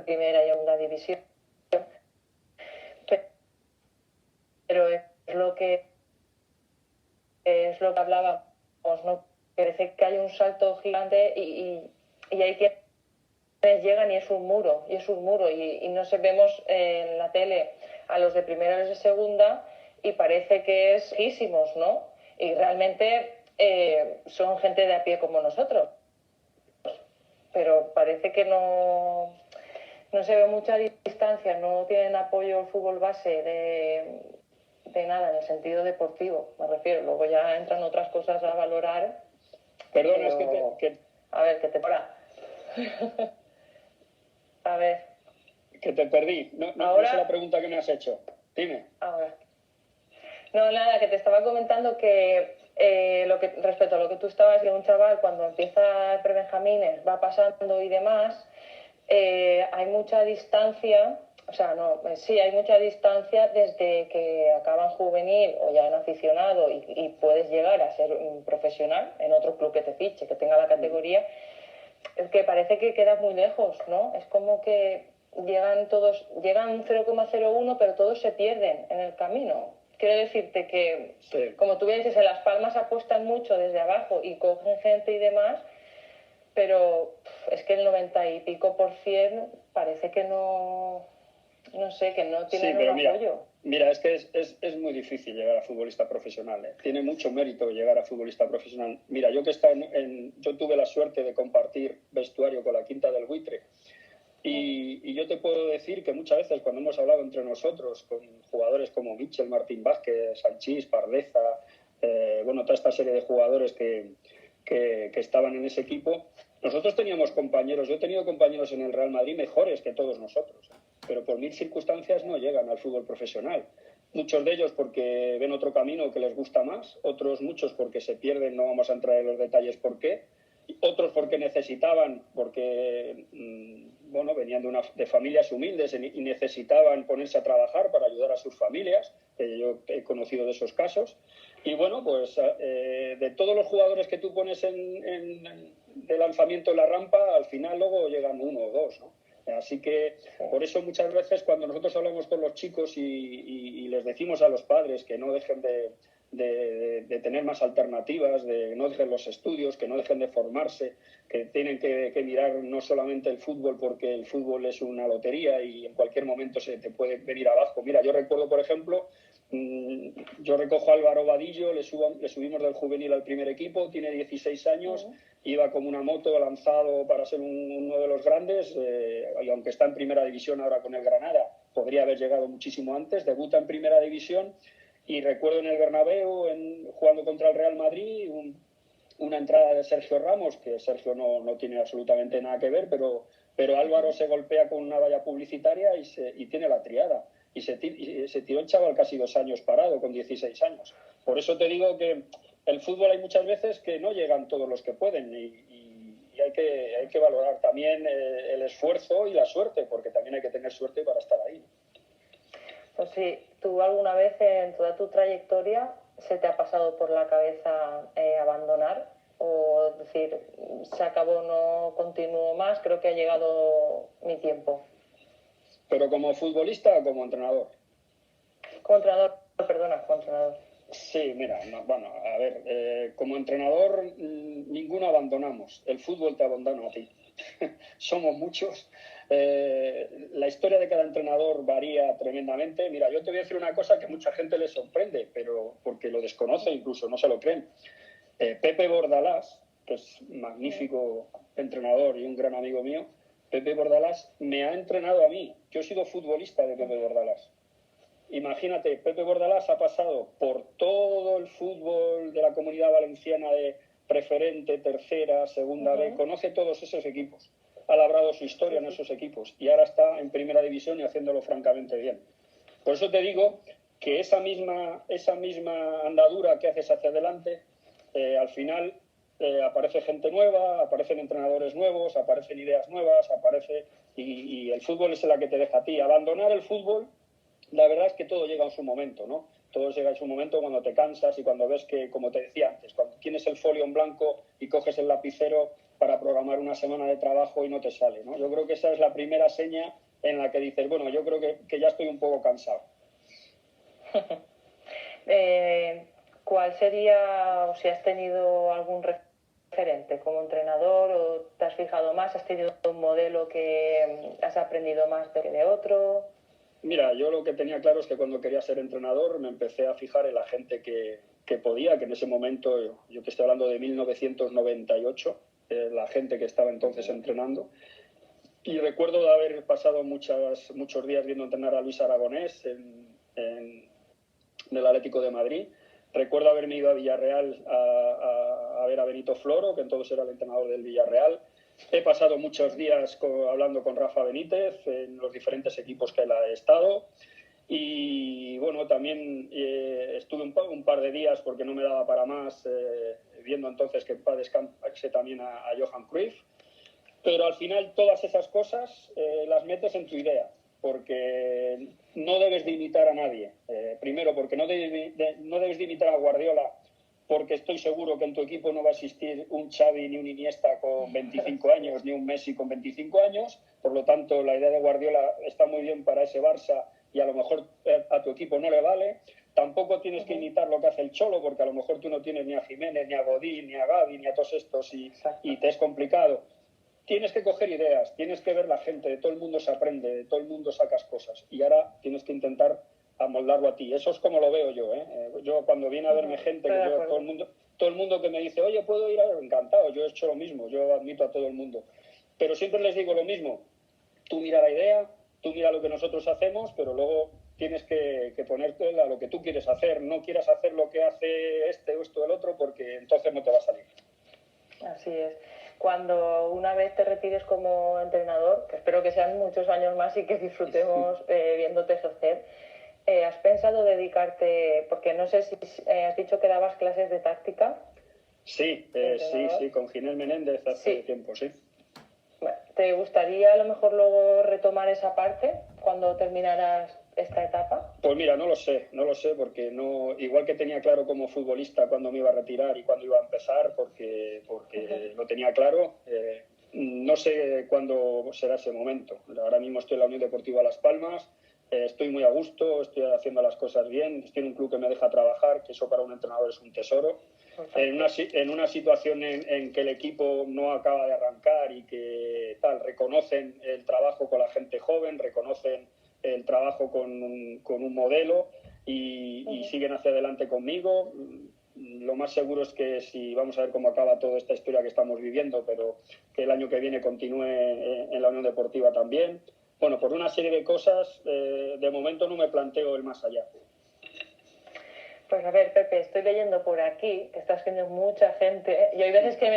primera y segunda división, pero es lo que hablábamos, ¿no? Parece que hay un salto gigante y hay quienes llegan y es un muro y no se vemos en la tele a los de primera y los de segunda y parece que es lejísimos, ¿no? Y realmente son gente de a pie como nosotros, pero parece que no se ve mucha distancia, no tienen apoyo el fútbol base de nada, en el sentido deportivo, me refiero. Luego ya entran otras cosas a valorar. Perdón, pero... es que A ver, que te para. A ver. Que te perdí. No sé la pregunta que me has hecho. Dime. Ahora. No, nada, que te estaba comentando que respecto a lo que tú estabas de un chaval cuando empieza prebenjamines, va pasando y demás, hay mucha distancia, hay mucha distancia desde que acaban juvenil o ya en aficionado y puedes llegar a ser un profesional en otro club que te fiche, que tenga la categoría, es que parece que quedas muy lejos, ¿no? Es como que llegan 0,01, pero todos se pierden en el camino. Quiero decirte que, sí, como tú bien dices, en Las Palmas apuestan mucho desde abajo y cogen gente y demás, pero es que el 90 y pico % parece que no sé, que no tienen un apoyo. Mira, es que es muy difícil llegar a futbolista profesional, ¿eh? Tiene mucho mérito llegar a futbolista profesional. Mira, yo yo tuve la suerte de compartir vestuario con la Quinta del Buitre y yo te puedo decir que muchas veces cuando hemos hablado entre nosotros con jugadores como Michel, Martín Vázquez, Sanchís, Pardeza, toda esta serie de jugadores que estaban en ese equipo, nosotros teníamos compañeros, yo he tenido compañeros en el Real Madrid mejores que todos nosotros, pero por mil circunstancias no llegan al fútbol profesional. Muchos de ellos porque ven otro camino que les gusta más, muchos porque se pierden, no vamos a entrar en los detalles por qué, otros porque necesitaban, porque venían de familias humildes y necesitaban ponerse a trabajar para ayudar a sus familias, yo he conocido de esos casos. Y bueno, pues de todos los jugadores que tú pones de lanzamiento en la rampa, al final luego llegan uno o dos, ¿no? Así que por eso muchas veces cuando nosotros hablamos con los chicos y les decimos a los padres que no dejen de tener más alternativas, de no dejen los estudios, que no dejen de formarse, que tienen que mirar no solamente el fútbol porque el fútbol es una lotería y en cualquier momento se te puede venir abajo. Mira, yo recuerdo, por ejemplo, yo recojo a Álvaro Vadillo, le subimos del juvenil al primer equipo, tiene 16 años, iba como una moto lanzado para ser uno de los grandes, y aunque está en primera división ahora con el Granada, podría haber llegado muchísimo antes, debuta en primera división y recuerdo en el Bernabéu, jugando contra el Real Madrid, una entrada de Sergio Ramos, que Sergio no tiene absolutamente nada que ver, pero Álvaro se golpea con una valla publicitaria y tiene la triada. Y se tiró el chaval casi 2 años parado, con 16 años. Por eso te digo que el fútbol hay muchas veces que no llegan todos los que pueden y hay que valorar también el esfuerzo y la suerte, porque también hay que tener suerte para estar ahí. Pues sí, tú alguna vez en toda tu trayectoria se te ha pasado por la cabeza abandonar o decir, se acabó, no continúo más, creo que ha llegado mi tiempo? ¿Pero como futbolista o como entrenador? Como entrenador, perdona, como entrenador. Sí, mira, bueno, a ver, como entrenador ninguno abandonamos, el fútbol te abandona a ti. Somos muchos. La historia de cada entrenador varía tremendamente. Mira, yo te voy a decir una cosa que a mucha gente le sorprende, pero porque lo desconoce, incluso no se lo creen. Pepe Bordalás, que es magnífico entrenador y un gran amigo mío, Pepe Bordalás me ha entrenado a mí. Yo he sido futbolista de Pepe Bordalás. Imagínate, Pepe Bordalás ha pasado por todo el fútbol de la Comunidad Valenciana de preferente, tercera, segunda B, conoce todos esos equipos, ha labrado su historia en esos equipos y ahora está en primera división y haciéndolo francamente bien. Por eso te digo que esa misma andadura que haces hacia adelante, al final aparece gente nueva, aparecen entrenadores nuevos, aparecen ideas nuevas, y el fútbol es la que te deja a ti. Abandonar el fútbol, la verdad es que todo llega en su momento, ¿no? Todo llega en su momento cuando te cansas y cuando ves que, como te decía antes, cuando tienes el folio en blanco y coges el lapicero para programar una semana de trabajo y no te sale, ¿no? Yo creo que esa es la primera seña en la que dices, bueno, yo creo que ya estoy un poco cansado. ¿Cuál sería, o si has tenido algún referente como entrenador o te has fijado más, has tenido un modelo que has aprendido más que de otro? Mira, yo lo que tenía claro es que cuando quería ser entrenador me empecé a fijar en la gente que podía, que en ese momento, yo te estoy hablando de 1998, la gente que estaba entonces entrenando. Y recuerdo de haber pasado muchos días viendo entrenar a Luis Aragonés en el Atlético de Madrid. Recuerdo haberme ido a Villarreal a ver a Benito Floro, que entonces era el entrenador del Villarreal. He pasado muchos días hablando con Rafa Benítez en los diferentes equipos que él ha estado. Y bueno, también estuve un par de días, porque no me daba para más, viendo entonces que descansase también a Johan Cruyff. Pero al final todas esas cosas las metes en tu idea, porque no debes de imitar a nadie. Primero, porque no debes de imitar a Guardiola, porque estoy seguro que en tu equipo no va a existir un Xavi ni un Iniesta con 25 años, ni un Messi con 25 años. Por lo tanto, la idea de Guardiola está muy bien para ese Barça y a lo mejor a tu equipo no le vale. Tampoco tienes que imitar lo que hace el Cholo, porque a lo mejor tú no tienes ni a Jiménez, ni a Godín, ni a Gavi, ni a todos estos y te es complicado. Tienes que coger ideas, tienes que ver la gente, de todo el mundo se aprende, de todo el mundo sacas cosas y ahora tienes que intentar amoldarlo a ti. Eso es como lo veo yo, ¿eh? Yo cuando viene a verme gente, todo el mundo que me dice, oye, ¿puedo ir? Encantado, yo he hecho lo mismo, yo admito a todo el mundo. Pero siempre les digo lo mismo, tú mira la idea, tú mira lo que nosotros hacemos, pero luego tienes que ponerte a lo que tú quieres hacer, no quieras hacer lo que hace este o esto o el otro, porque entonces no te va a salir. Así es. Cuando una vez te retires como entrenador, que espero que sean muchos años más y que disfrutemos viéndote ejercer, ¿has pensado dedicarte, porque no sé si has dicho que dabas clases de táctica? Sí, con Ginés Menéndez hace tiempo, sí. ¿Te gustaría a lo mejor luego retomar esa parte cuando terminaras esta etapa? Pues mira, no lo sé, porque igual que tenía claro como futbolista cuándo me iba a retirar y cuándo iba a empezar, porque lo tenía claro, no sé cuándo será ese momento. Ahora mismo estoy en la Unión Deportiva Las Palmas, estoy muy a gusto, estoy haciendo las cosas bien, estoy en un club que me deja trabajar, que eso para un entrenador es un tesoro. En una situación en que el equipo no acaba de arrancar y que reconocen el trabajo con la gente joven, reconocen el trabajo con un modelo y siguen hacia adelante conmigo. Lo más seguro es que si vamos a ver cómo acaba toda esta historia que estamos viviendo, pero que el año que viene continúe en la Unión Deportiva también. Bueno, por una serie de cosas, de momento no me planteo el más allá. Pues a ver, Pepe, estoy leyendo por aquí que está escribiendo mucha gente y hay veces que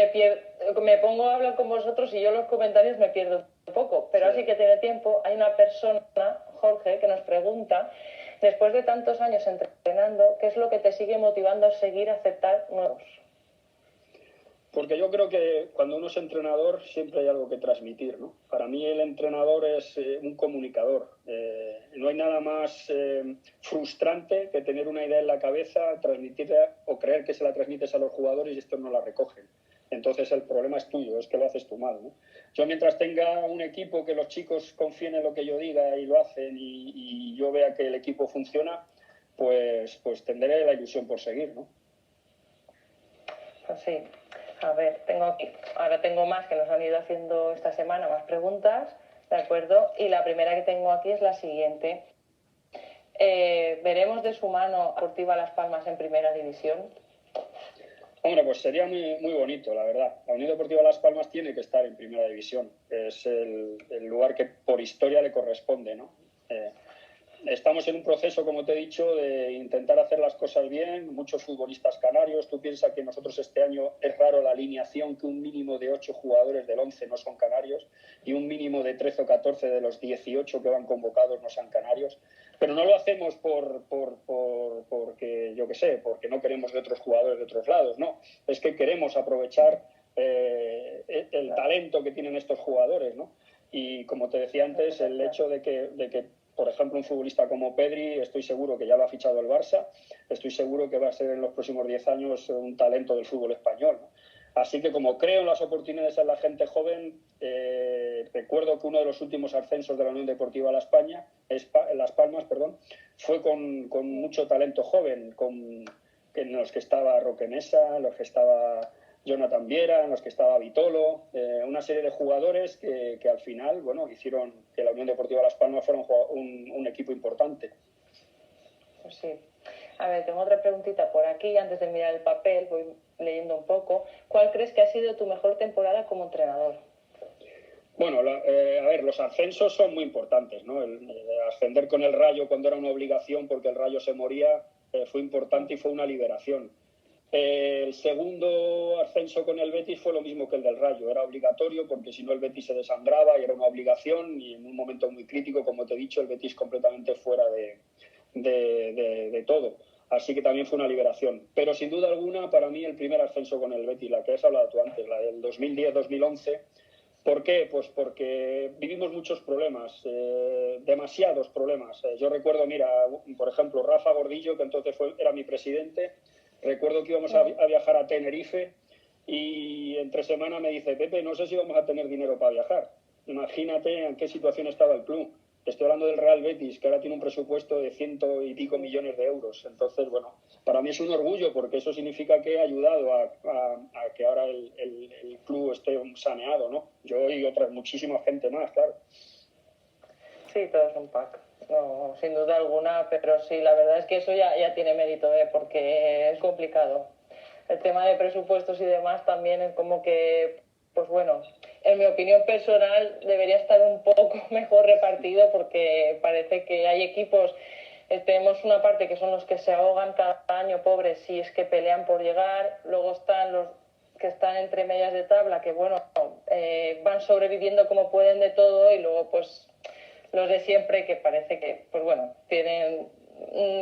me pongo a hablar con vosotros y yo los comentarios me pierdo un poco, pero así que tiene tiempo. Hay una persona, Jorge, que nos pregunta, después de tantos años entrenando, ¿qué es lo que te sigue motivando a seguir a aceptar nuevos? Porque yo creo que cuando uno es entrenador siempre hay algo que transmitir, ¿no? Para mí el entrenador es un comunicador. No hay nada más frustrante que tener una idea en la cabeza, transmitirla o creer que se la transmites a los jugadores y estos no la recogen. Entonces el problema es tuyo, es que lo haces tú mal, ¿no? Yo mientras tenga un equipo que los chicos confíen en lo que yo diga y lo hacen y yo vea que el equipo funciona, pues tendré la ilusión por seguir, ¿no? Pues sí. A ver, ahora tengo más que nos han ido haciendo esta semana, más preguntas, ¿de acuerdo? Y la primera que tengo aquí es la siguiente. ¿Veremos de su mano Deportiva Las Palmas en primera división? Hombre, pues sería muy, muy bonito, la verdad. La Unión Deportiva Las Palmas tiene que estar en primera división. Es el lugar que por historia le corresponde, ¿no? Estamos en un proceso, como te he dicho, de intentar hacer las cosas bien. Muchos futbolistas canarios. Tú piensas que nosotros este año es raro la alineación, que un mínimo de 8 jugadores del 11 no son canarios y un mínimo de 13 o 14 de los 18 que van convocados no son canarios. Pero no lo hacemos porque, yo qué sé, porque no queremos de otros jugadores de otros lados. No, es que queremos aprovechar el talento que tienen estos jugadores, ¿no? Y como te decía antes, el hecho de que por ejemplo, un futbolista como Pedri, estoy seguro que ya lo ha fichado el Barça, estoy seguro que va a ser en los próximos 10 años un talento del fútbol español, ¿no? Así que como creo en las oportunidades en la gente joven, recuerdo que uno de los últimos ascensos de la Unión Deportiva Las Palmas, fue con mucho talento joven, en los que estaba Roque Mesa, en los que estaba Jonathan Viera, en los que estaba Vitolo, una serie de jugadores que al final, bueno, hicieron que la Unión Deportiva Las Palmas fuera un equipo importante. Pues sí. A ver, tengo otra preguntita por aquí. Antes de mirar el papel, voy leyendo un poco. ¿Cuál crees que ha sido tu mejor temporada como entrenador? Bueno, a ver, los ascensos son muy importantes, ¿no? Ascender con el Rayo cuando era una obligación porque el Rayo se moría fue importante y fue una liberación. El segundo ascenso con el Betis fue lo mismo que el del Rayo, era obligatorio porque si no el Betis se desangraba y era una obligación y en un momento muy crítico, como te he dicho, el Betis completamente fuera de todo. Así que también fue una liberación. Pero sin duda alguna, para mí el primer ascenso con el Betis, la que has hablado tú antes, la del 2010-2011, ¿por qué? Pues porque vivimos muchos problemas, demasiados problemas. Yo recuerdo, mira, por ejemplo, Rafa Gordillo, que entonces era mi presidente. Recuerdo que íbamos a viajar a Tenerife y entre semana me dice, Pepe, no sé si vamos a tener dinero para viajar. Imagínate en qué situación estaba el club. Estoy hablando del Real Betis, que ahora tiene un presupuesto de 100 y pico millones de euros. Entonces, bueno, para mí es un orgullo porque eso significa que he ayudado a que ahora el club esté saneado, ¿no? Yo y muchísima gente más, claro. Sí, todo es un pack. No, sin duda alguna, pero sí, la verdad es que eso ya tiene mérito, porque es complicado. El tema de presupuestos y demás también es como que, pues bueno, en mi opinión personal debería estar un poco mejor repartido porque parece que hay equipos, tenemos una parte que son los que se ahogan cada año, pobres, si es que pelean por llegar, luego están los que están entre medias de tabla, que bueno, van sobreviviendo como pueden de todo y luego pues los de siempre que parece que, pues bueno, tienen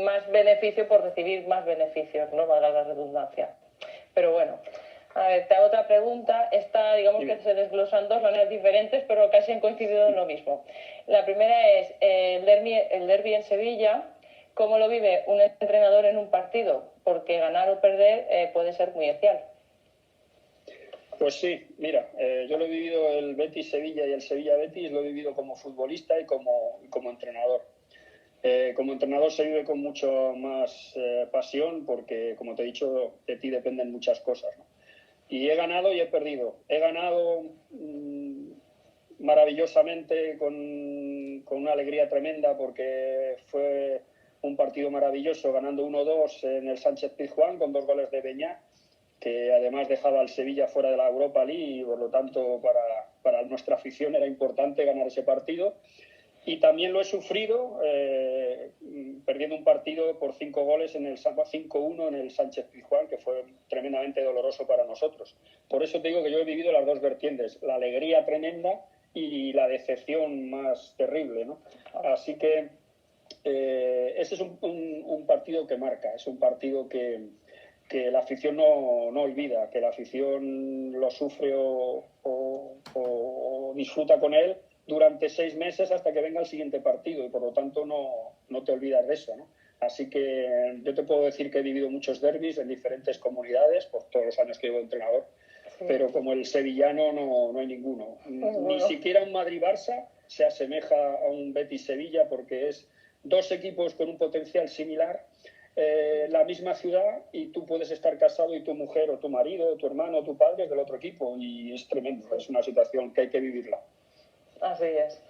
más beneficio por recibir más beneficios, ¿no? Valga la redundancia. Pero bueno, a ver, te hago otra pregunta. Esta, digamos que se desglosan dos maneras diferentes, pero casi han coincidido en lo mismo. La primera es el derbi en Sevilla. ¿Cómo lo vive un entrenador en un partido? Porque ganar o perder puede ser muy especial. Pues sí, mira, yo lo he vivido el Betis-Sevilla y el Sevilla-Betis, lo he vivido como futbolista y como entrenador. Como entrenador se vive con mucho más pasión porque, como te he dicho, de ti dependen muchas cosas, ¿no? Y he ganado y he perdido. He ganado maravillosamente con una alegría tremenda porque fue un partido maravilloso, ganando 1-2 en el Sánchez-Pizjuán con 2 goles de Beñat, que además dejaba al Sevilla fuera de la Europa League y por lo tanto para nuestra afición era importante ganar ese partido. Y también lo he sufrido perdiendo un partido por 5 goles en el 5-1 en el Sánchez-Pizjuán, que fue tremendamente doloroso para nosotros. Por eso te digo que yo he vivido las dos vertientes, la alegría tremenda y la decepción más terrible, ¿no? Así que ese es un partido que marca, es un partido que que la afición no olvida, que la afición lo sufre o disfruta con él durante 6 meses hasta que venga el siguiente partido, y por lo tanto no te olvidas de eso, ¿no? Así que yo te puedo decir que he vivido muchos derbis en diferentes comunidades por todos los años que llevo de entrenador, sí. Pero como el sevillano no hay ninguno. Ni siquiera un Madrid-Barça se asemeja a un Betis-Sevilla, porque es 2 equipos con un potencial similar, la misma ciudad, y tú puedes estar casado y tu mujer o tu marido o tu hermano o tu padre es del otro equipo, y es tremendo, es una situación que hay que vivirla. Así es.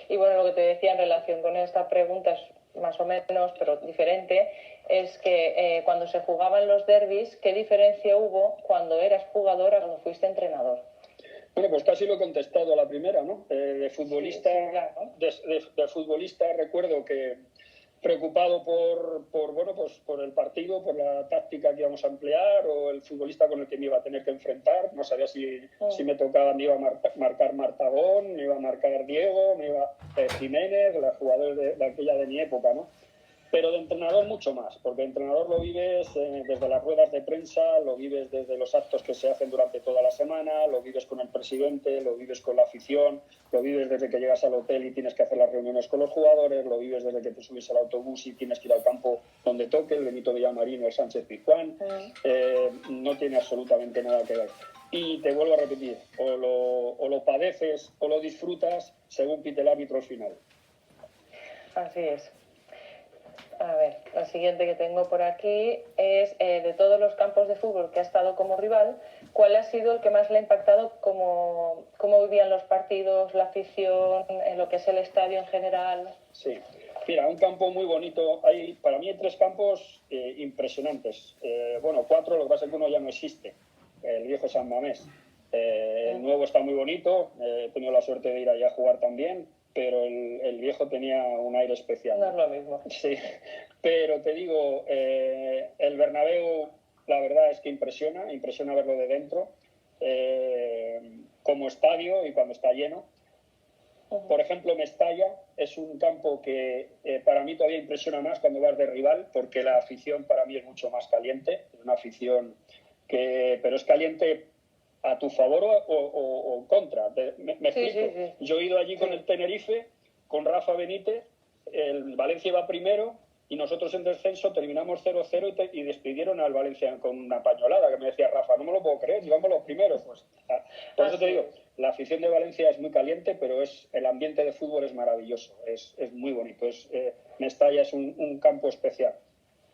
Y bueno, lo que te decía en relación con esta pregunta es más o menos, pero diferente, es que cuando se jugaban los derbis, ¿qué diferencia hubo cuando eras jugador a cuando fuiste entrenador? Bueno, pues casi lo he contestado a la primera, ¿no? De futbolista, sí, claro. de futbolista recuerdo que preocupado por el partido, por la táctica que íbamos a emplear, o el futbolista con el que me iba a tener que enfrentar. No sabía si me tocaba, me iba a marcar Martagón, me iba a marcar Diego, me iba Jiménez, los jugadores de aquella de mi época, ¿no? Pero de entrenador mucho más, porque de entrenador lo vives desde las ruedas de prensa, lo vives desde los actos que se hacen durante toda la semana, lo vives con el presidente, lo vives con la afición, lo vives desde que llegas al hotel y tienes que hacer las reuniones con los jugadores, lo vives desde que te subes al autobús y tienes que ir al campo donde toque, el Benito Villamarín o el Sánchez Pizjuán. No tiene absolutamente nada que ver. Y te vuelvo a repetir, o lo padeces o lo disfrutas según pite el árbitro al final. Así es. A ver, la siguiente que tengo por aquí es, de todos los campos de fútbol que ha estado como rival, ¿cuál ha sido el que más le ha impactado? ¿Cómo vivían los partidos, la afición, en lo que es el estadio en general? Sí, mira, un campo muy bonito. Para mí hay 3 campos impresionantes. 4, lo que pasa es que uno ya no existe, el viejo San Mamés. El nuevo está muy bonito, he tenido la suerte de ir allá a jugar también, pero el viejo tenía un aire especial. No es lo mismo. Sí, pero te digo, el Bernabéu, la verdad es que impresiona verlo de dentro, como estadio y cuando está lleno. Por pero Mestalla es un campo que para mí todavía impresiona más cuando vas de rival, porque la afición para mí es mucho más caliente, es una afición pero es caliente a tu favor o en contra. ¿Me explico? Sí. Yo he ido allí con el Tenerife, con Rafa Benítez, el Valencia iba primero y nosotros en descenso terminamos 0-0 y despidieron al Valencia con una pañolada, que me decía Rafa, no me lo puedo creer, íbamos los primeros. Pues, por eso te digo, la afición de Valencia es muy caliente, pero el ambiente de fútbol es maravilloso, es muy bonito. Mestalla es un campo especial.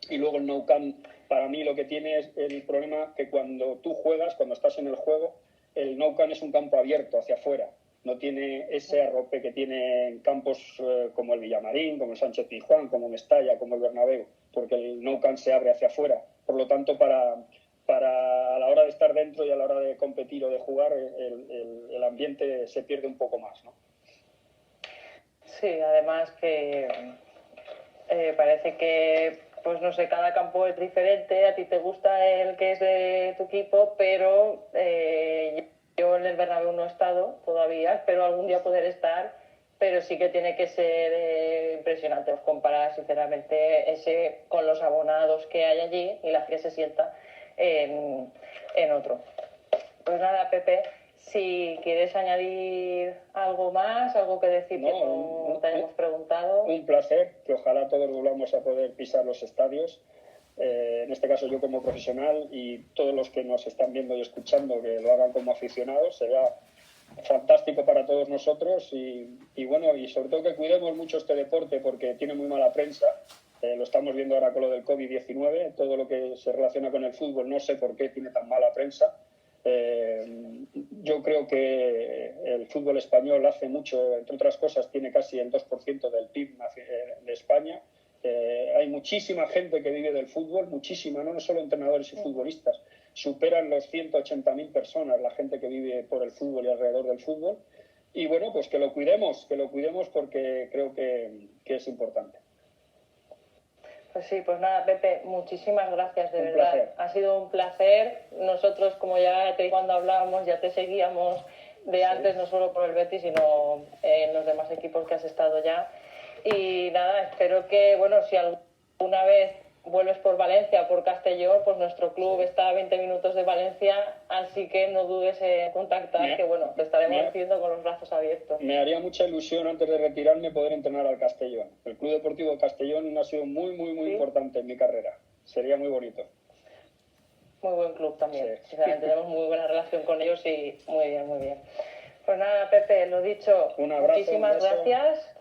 Y luego el Nou Camp, para mí lo que tiene es el problema que cuando tú juegas, cuando estás en el juego, el Nou Camp es un campo abierto hacia afuera. No tiene ese arrope que tienen campos como el Villamarín, como el Sánchez Pizjuán, como Mestalla, como el Bernabéu, porque el Nou Camp se abre hacia afuera. Por lo tanto, para a la hora de estar dentro y a la hora de competir o de jugar, el ambiente se pierde un poco más, ¿no? Sí, además que parece que, pues no sé, cada campo es diferente, a ti te gusta el que es de tu equipo, pero yo en el Bernabéu no he estado todavía, espero algún día poder estar, pero sí que tiene que ser impresionante comparar sinceramente ese con los abonados que hay allí y la que se sienta en otro. Pues nada, Pepe, si quieres añadir algo más, algo que decir que no te hayamos preguntado. Un placer, que ojalá todos volvamos a poder pisar los estadios. En este caso yo como profesional, y todos los que nos están viendo y escuchando que lo hagan como aficionados, será fantástico para todos nosotros y sobre todo que cuidemos mucho este deporte porque tiene muy mala prensa. Lo estamos viendo ahora con lo del COVID-19, todo lo que se relaciona con el fútbol, no sé por qué tiene tan mala prensa. Yo creo que el fútbol español hace mucho, entre otras cosas, tiene casi el 2% del PIB de España. Hay muchísima gente que vive del fútbol, muchísima, no solo entrenadores y futbolistas. Superan los 180.000 personas la gente que vive por el fútbol y alrededor del fútbol. Y bueno, pues que lo cuidemos porque creo que es importante. Pues sí, pues nada, Pepe, muchísimas gracias, de un verdad. Placer. Ha sido un placer. Nosotros, como ya cuando hablábamos, ya te seguíamos de antes, no solo por el Betis, sino en los demás equipos que has estado ya. Y nada, espero que, si alguna vez vuelves por Valencia o por Castellón, pues nuestro club está a 20 minutos de Valencia, así que no dudes en contactar, que bueno, te estaremos recibiendo con los brazos abiertos. Me haría mucha ilusión antes de retirarme poder entrenar al Castellón. El Club Deportivo Castellón ha sido muy ¿Sí? importante en mi carrera. Sería muy bonito. Muy buen club también. Sí. Tenemos muy buena relación con ellos y muy bien, muy bien. Pues nada, Pepe, lo dicho, un abrazo, muchísimas gracias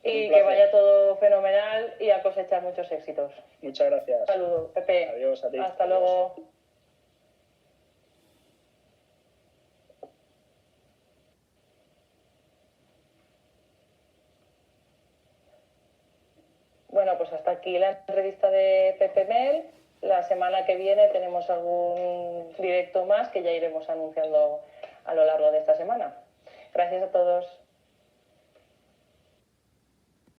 y que vaya todo fenomenal y a cosechar muchos éxitos. Muchas gracias. Un saludo, Pepe. Adiós a ti. Hasta Adiós. Luego. Bueno, pues hasta aquí la entrevista de Pepe Mel. La semana que viene tenemos algún directo más que ya iremos anunciando a lo largo de esta semana. Gracias a todos.